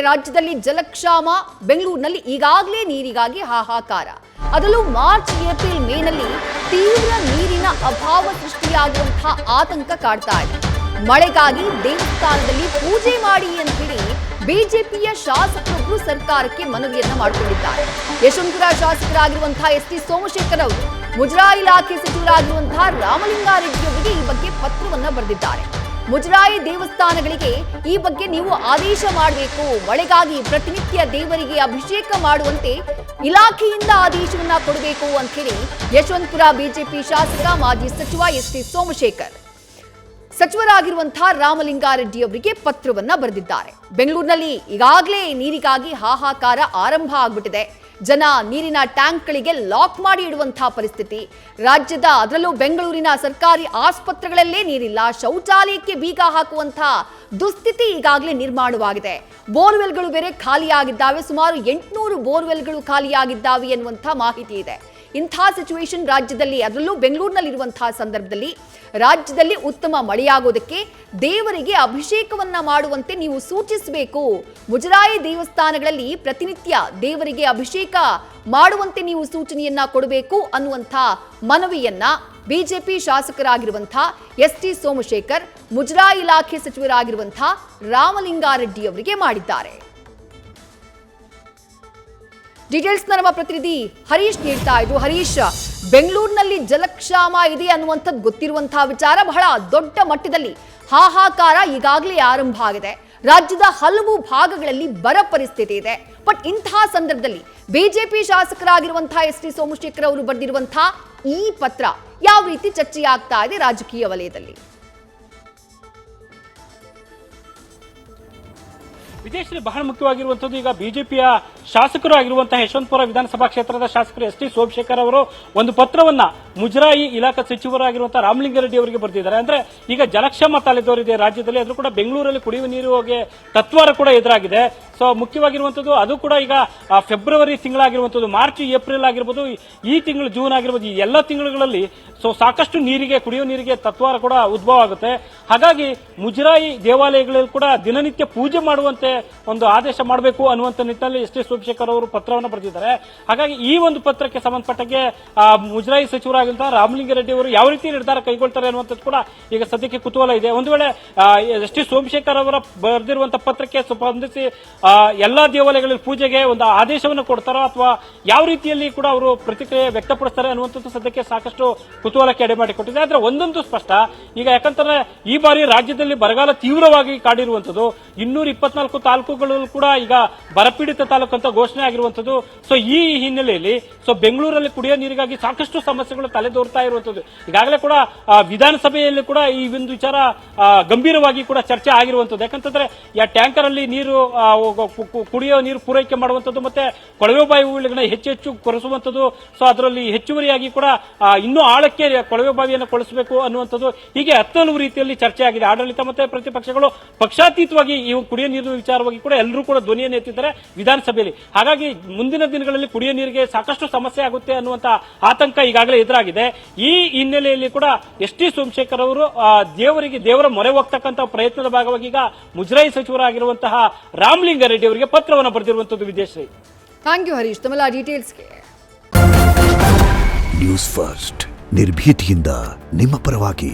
ರಾಜ್ಯದಲ್ಲಿ ಜಲಕ್ಷಾಮ, ಬೆಂಗಳೂರಿನಲ್ಲಿ ಈಗಾಗಲೇ ನೀರಿಗಾಗಿ ಹಾಹಾಕಾರ. ಅದರಲ್ಲೂ ಮಾರ್ಚ್, ಏಪ್ರಿಲ್, ಮೇನಲ್ಲಿ ತೀವ್ರ ನೀರಿನ ಅಭಾವ ಸೃಷ್ಟಿಯಾಗುವಂತಹ ಆತಂಕ ಕಾಡ್ತಾ ಇದೆ. ಮಳೆಗಾಗಿ ದೇವಸ್ಥಾನದಲ್ಲಿ ಪೂಜೆ ಮಾಡಿ ಅಂತ ಹೇಳಿ ಬಿಜೆಪಿಯ ಶಾಸಕರೊಬ್ಬರು ಸರ್ಕಾರಕ್ಕೆ ಮನವಿಯನ್ನ ಮಾಡಿಕೊಂಡಿದ್ದಾರೆ. ಯಶವಂತಪುರ ಶಾಸಕರಾಗಿರುವಂತಹ ಎಸ್.ಟಿ. ಸೋಮಶೇಖರ್ ಅವರು ಮುಜರಾಯಿ ಇಲಾಖೆ ಸಚಿವರಾಗಿರುವಂತಹ ರಾಮಲಿಂಗಾರೆಡ್ಡಿ ಅವರಿಗೆ ಈ ಬಗ್ಗೆ ಪತ್ರವನ್ನ ಬರೆದಿದ್ದಾರೆ. ಮುಜರಾಯಿ ದೇವಸ್ಥಾನಗಳಿಗೆ ಈ ಬಗ್ಗೆ ನೀವು ಆದೇಶ ಮಾಡಬೇಕು, ಮಳೆಗಾಗಿ ಪ್ರತಿನಿತ್ಯ ದೇವರಿಗೆ ಅಭಿಷೇಕ ಮಾಡುವಂತೆ ಇಲಾಖೆಯಿಂದ ಆದೇಶವನ್ನ ಕೊಡಬೇಕು ಅಂತ ಹೇಳಿ ಯಶವಂತಪುರ ಬಿಜೆಪಿ ಶಾಸಕ ಮಾಜಿ ಸಚಿವ ಎಸ್.ಟಿ. ಸೋಮಶೇಖರ್ ಸಚಿವರಾಗಿರುವಂತಹ ರಾಮಲಿಂಗಾರೆಡ್ಡಿ ಅವರಿಗೆ ಪತ್ರವನ್ನ ಬರೆದಿದ್ದಾರೆ. ಬೆಂಗಳೂರಿನಲ್ಲಿ ಈಗಾಗಲೇ ನೀರಿಗಾಗಿ ಹಾಹಾಕಾರ ಆರಂಭ ಆಗ್ಬಿಟ್ಟಿದೆ. ಜನ ನೀರಿನ ಟ್ಯಾಂಕ್ಗಳಿಗೆ ಲಾಕ್ ಮಾಡಿ ಇಡುವಂತಹ ಪರಿಸ್ಥಿತಿ. ರಾಜ್ಯದ ಅದರಲ್ಲೂ ಬೆಂಗಳೂರಿನ ಸರ್ಕಾರಿ ಆಸ್ಪತ್ರೆಗಳಲ್ಲೇ ನೀರಿಲ್ಲ. ಶೌಚಾಲಯಕ್ಕೆ ಬೀಗ ಹಾಕುವಂತಹ ದುಸ್ಥಿತಿ ಈಗಾಗಲೇ ನಿರ್ಮಾಣವಾಗಿದೆ. ಬೋರ್ವೆಲ್ಗಳು ಬೇರೆ ಖಾಲಿಯಾಗಿದ್ದಾವೆ. ಸುಮಾರು 800 ಬೋರ್ವೆಲ್ಗಳು ಖಾಲಿಯಾಗಿದ್ದಾವೆ ಎನ್ನುವಂತಹ ಮಾಹಿತಿ ಇದೆ. ಇಂಥ ಸಿಚುವೇಶನ್ ರಾಜ್ಯದಲ್ಲಿ, ಅದರಲ್ಲೂ ಬೆಂಗಳೂರಿನಲ್ಲಿರುವಂತಹ ಸಂದರ್ಭದಲ್ಲಿ ರಾಜ್ಯದಲ್ಲಿ ಉತ್ತಮ ಮಳೆಯಾಗೋದಕ್ಕೆ ದೇವರಿಗೆ ಅಭಿಷೇಕವನ್ನ ಮಾಡುವಂತೆ ನೀವು ಸೂಚಿಸಬೇಕು. ಮುಜರಾಯಿ ದೇವಸ್ಥಾನಗಳಲ್ಲಿ ಪ್ರತಿನಿತ್ಯ ದೇವರಿಗೆ ಅಭಿಷೇಕ ಮಾಡುವಂತೆ ನೀವು ಸೂಚನೆಯನ್ನ ಕೊಡಬೇಕು ಅನ್ನುವಂಥ ಮನವಿಯನ್ನ ಬಿಜೆಪಿ ಶಾಸಕರಾಗಿರುವಂತಹ ಎಸ್.ಟಿ. ಸೋಮಶೇಖರ್ ಮುಜರಾಯಿ ಇಲಾಖೆ ಸಚಿವರಾಗಿರುವಂತಹ ರಾಮಲಿಂಗಾರೆಡ್ಡಿ ಅವರಿಗೆ ಮಾಡಿದ್ದಾರೆ. ಡೀಟೇಲ್ಸ್ ನಮ್ಮ ಪ್ರತಿನಿಧಿ ಹರೀಶ್ ನೀಡ್ತಾ ಇದ್ರು. ಹರೀಶ್, ಬೆಂಗಳೂರಿನಲ್ಲಿ ಜಲಕ್ಷಾಮ ಇದೆ ಅನ್ನುವಂಥದ್ದು ಗೊತ್ತಿರುವಂತಹ ವಿಚಾರ. ಬಹಳ ದೊಡ್ಡ ಮಟ್ಟದಲ್ಲಿ ಹಾಹಾಕಾರ ಈಗಾಗಲೇ ಆರಂಭ ಆಗಿದೆ. ರಾಜ್ಯದ ಹಲವು ಭಾಗಗಳಲ್ಲಿ ಬರ ಪರಿಸ್ಥಿತಿ ಇದೆ. ಬಟ್ ಇಂತಹ ಸಂದರ್ಭದಲ್ಲಿ ಬಿಜೆಪಿ ಶಾಸಕರಾಗಿರುವಂತಹ ಎಸ್.ಟಿ. ಸೋಮಶೇಖರ್ ಅವರು ಬರೆದಿರುವಂತಹ ಈ ಪತ್ರ ಯಾವ ರೀತಿ ಚರ್ಚೆಯಾಗ್ತಾ ಇದೆ ರಾಜಕೀಯ ವಲಯದಲ್ಲಿ? ವಿದೇಶದಲ್ಲಿ ಬಹಳ ಮುಖ್ಯವಾಗಿರುವಂತದ್ದು, ಈಗ ಬಿಜೆಪಿಯ ಶಾಸಕರು ಆಗಿರುವಂತಹ ಯಶವಂತಪುರ ವಿಧಾನಸಭಾ ಕ್ಷೇತ್ರದ ಶಾಸಕರು ಎಸ್.ಟಿ. ಸೋಮಶೇಖರ್ ಅವರು ಒಂದು ಪತ್ರವನ್ನ ಮುಜರಾಯಿ ಇಲಾಖಾ ಸಚಿವರಾಗಿರುವಂತಹ ರಾಮಲಿಂಗಾರೆಡ್ಡಿ ಅವರಿಗೆ ಬರೆದಿದ್ದಾರೆ. ಅಂದ್ರೆ ಈಗ ಜಲಕ್ಷಾಮ ತಲೆದೋರಿದೆ ರಾಜ್ಯದಲ್ಲಿ. ಅದು ಕೂಡ ಬೆಂಗಳೂರಲ್ಲಿ ಕುಡಿಯುವ ನೀರಿಗೆ ತತ್ವಾರ ಕೂಡ ಎದುರಾಗಿದೆ. ಸೊ ಮುಖ್ಯವಾಗಿರುವಂತದ್ದು ಅದು ಕೂಡ ಈಗ ಫೆಬ್ರವರಿ ತಿಂಗಳಾಗಿರುವಂತದ್ದು, ಮಾರ್ಚ್, ಏಪ್ರಿಲ್ ಆಗಿರ್ಬೋದು, ಈ ತಿಂಗಳು ಜೂನ್ ಆಗಿರ್ಬೋದು, ಈ ಎಲ್ಲ ತಿಂಗಳುಗಳಲ್ಲಿ ಸಾಕಷ್ಟು ನೀರಿಗೆ, ಕುಡಿಯುವ ನೀರಿಗೆ ತತ್ವಾರ ಕೂಡ ಉದ್ಭವ ಆಗುತ್ತೆ. ಹಾಗಾಗಿ ಮುಜರಾಯಿ ದೇವಾಲಯಗಳಲ್ಲಿ ಕೂಡ ದಿನನಿತ್ಯ ಪೂಜೆ ಮಾಡುವಂತೆ ಒಂದು ಆದೇಶ ಮಾಡಬೇಕು ಅನ್ನುವಂಥ ನಿಟ್ಟಿನಲ್ಲಿ ಎಸ್.ಟಿ. ಸೋಮಶೇಖರ್ ಅವರು ಪತ್ರವನ್ನು ಬರೆದಿದ್ದಾರೆ. ಹಾಗಾಗಿ ಈ ಒಂದು ಪತ್ರಕ್ಕೆ ಸಂಬಂಧಪಟ್ಟಂಗೆ ಮುಜರಾಯಿ ಸಚಿವರಾಗಿರುವಂತಹ ರಾಮಲಿಂಗಾರೆಡ್ಡಿ ಅವರು ಯಾವ ರೀತಿ ನಿರ್ಧಾರ ಕೈಗೊಳ್ತಾರೆ ಅನ್ನುವಂಥದ್ದು ಕೂಡ ಈಗ ಸದ್ಯಕ್ಕೆ ಕುತೂಹಲ ಇದೆ. ಒಂದು ವೇಳೆ ಎಸ್.ಟಿ. ಸೋಮಶೇಖರ್ ಅವರ ಬರೆದಿರುವಂತಹ ಪತ್ರಕ್ಕೆ ಸ್ಪಂದಿಸಿ ಎಲ್ಲಾ ದೇವಾಲಯಗಳಲ್ಲಿ ಪೂಜೆಗೆ ಒಂದು ಆದೇಶವನ್ನು ಕೊಡ್ತಾರೋ ಅಥವಾ ಯಾವ ರೀತಿಯಲ್ಲಿ ಕೂಡ ಅವರು ಪ್ರತಿಕ್ರಿಯೆ ವ್ಯಕ್ತಪಡಿಸ್ತಾರೆ ಅನ್ನುವಂಥದ್ದು ಸದ್ಯಕ್ಕೆ ಸಾಕಷ್ಟು ಕುತೂಹಲಕ್ಕೆ ಎಡೆ ಮಾಡಿಕೊಟ್ಟಿದೆ. ಆದ್ರೆ ಒಂದೊಂದು ಸ್ಪಷ್ಟ, ಈಗ ಯಾಕಂತಂದ್ರೆ ಈ ಬಾರಿ ರಾಜ್ಯದಲ್ಲಿ ಬರಗಾಲ ತೀವ್ರವಾಗಿ ಕಾಡಿರುವಂತದ್ದು. 224 ತಾಲೂಕುಗಳು ಕೂಡ ಈಗ ಬರಪೀಡಿತ ತಾಲೂಕು ಅಂತ ಘೋಷಣೆ ಆಗಿರುವಂತದ್ದು. ಸೊ ಈ ಹಿನ್ನೆಲೆಯಲ್ಲಿ ಬೆಂಗಳೂರಲ್ಲಿ ಕುಡಿಯೋ ನೀರಿಗಾಗಿ ಸಾಕಷ್ಟು ಸಮಸ್ಯೆಗಳು ತಲೆದೋರ್ತಾ ಇರುವಂತದ್ದು. ಈಗಾಗಲೇ ಕೂಡ ವಿಧಾನಸಭೆಯಲ್ಲಿ ಕೂಡ ಈ ಒಂದು ವಿಚಾರ ಗಂಭೀರವಾಗಿ ಕೂಡ ಚರ್ಚೆ ಆಗಿರುವಂತದ್ದು. ಯಾಕಂತಂದ್ರೆ ಟ್ಯಾಂಕರ್ ಅಲ್ಲಿ ನೀರು ಕುಡಿಯೋ ನೀರು ಪೂರೈಕೆ ಮಾಡುವಂತದ್ದು ಮತ್ತೆ ಕೊಳವೆ ಬಾವಿಗಳನ್ನ ಹೆಚ್ಚು ಕೊರೆಸುವಂತದ್ದು. ಸೊ ಅದರಲ್ಲಿ ಹೆಚ್ಚುವರಿಯಾಗಿ ಕೂಡ ಇನ್ನೂ ಆಳಕ್ಕೆ ಕೊಳವೆ ಬಾವಿಯನ್ನು ಕೊಳಿಸಬೇಕು ಅನ್ನುವಂಥದ್ದು. ಹೀಗೆ ಹತ್ತಲವು ರೀತಿಯಲ್ಲಿ ಚರ್ಚೆ ಆಗಿದೆ. ಆಡಳಿತ ಮತ್ತೆ ಪ್ರತಿಪಕ್ಷಗಳು ಪಕ್ಷಾತೀತವಾಗಿ ಈ ಕುಡಿಯೋ ನೀರಿನ ವಿಚಾರವಾಗಿ ಕೂಡ ಎಲ್ಲರೂ ಕೂಡ ಧ್ವನಿಯನ್ನು ಎತ್ತಿದ್ದಾರೆ ವಿಧಾನಸಭೆಯಲ್ಲಿ. ಹಾಗಾಗಿ ಮುಂದಿನ ದಿನಗಳಲ್ಲಿ ಕುಡಿಯೋ ನೀರಿಗೆ ಸಾಕಷ್ಟು ಸಮಸ್ಯೆ ಆಗುತ್ತೆ ಅನ್ನುವಂತ ಆತಂಕ ಈಗಾಗಲೇ ಎದುರಾಗಿದೆ. ಈ ಹಿನ್ನೆಲೆಯಲ್ಲಿ ಕೂಡ ಎಸ್.ಟಿ. ಸೋಮಶೇಖರ್ ಅವರು ದೇವರ ಮೊರೆ ಹೋಗ್ತಕ್ಕಂಥ ಪ್ರಯತ್ನದ ಭಾಗವಾಗಿ ಈಗ ಮುಜರಾಯಿ ಸಚಿವರಾಗಿರುವಂತಹ ರಾಮಲಿಂಗಾರೆಡ್ಡಿ ಅವರಿಗೆ ಪತ್ರವನ್ನು ಬರೆದಿರುವಂತದ್ದು. ವಿದೇಶಿ ಥ್ಯಾಂಕ್ ಯು ಹರೀಶ್, ತಮ್ಮೆಲ್ಲ ಡೀಟೇಲ್ಸ್ಗೆ. ನ್ಯೂಸ್ ಫಸ್ಟ್, ನಿರ್ಭೀತಿಯಿಂದ ನಿಮ್ಮ ಪರವಾಗಿ.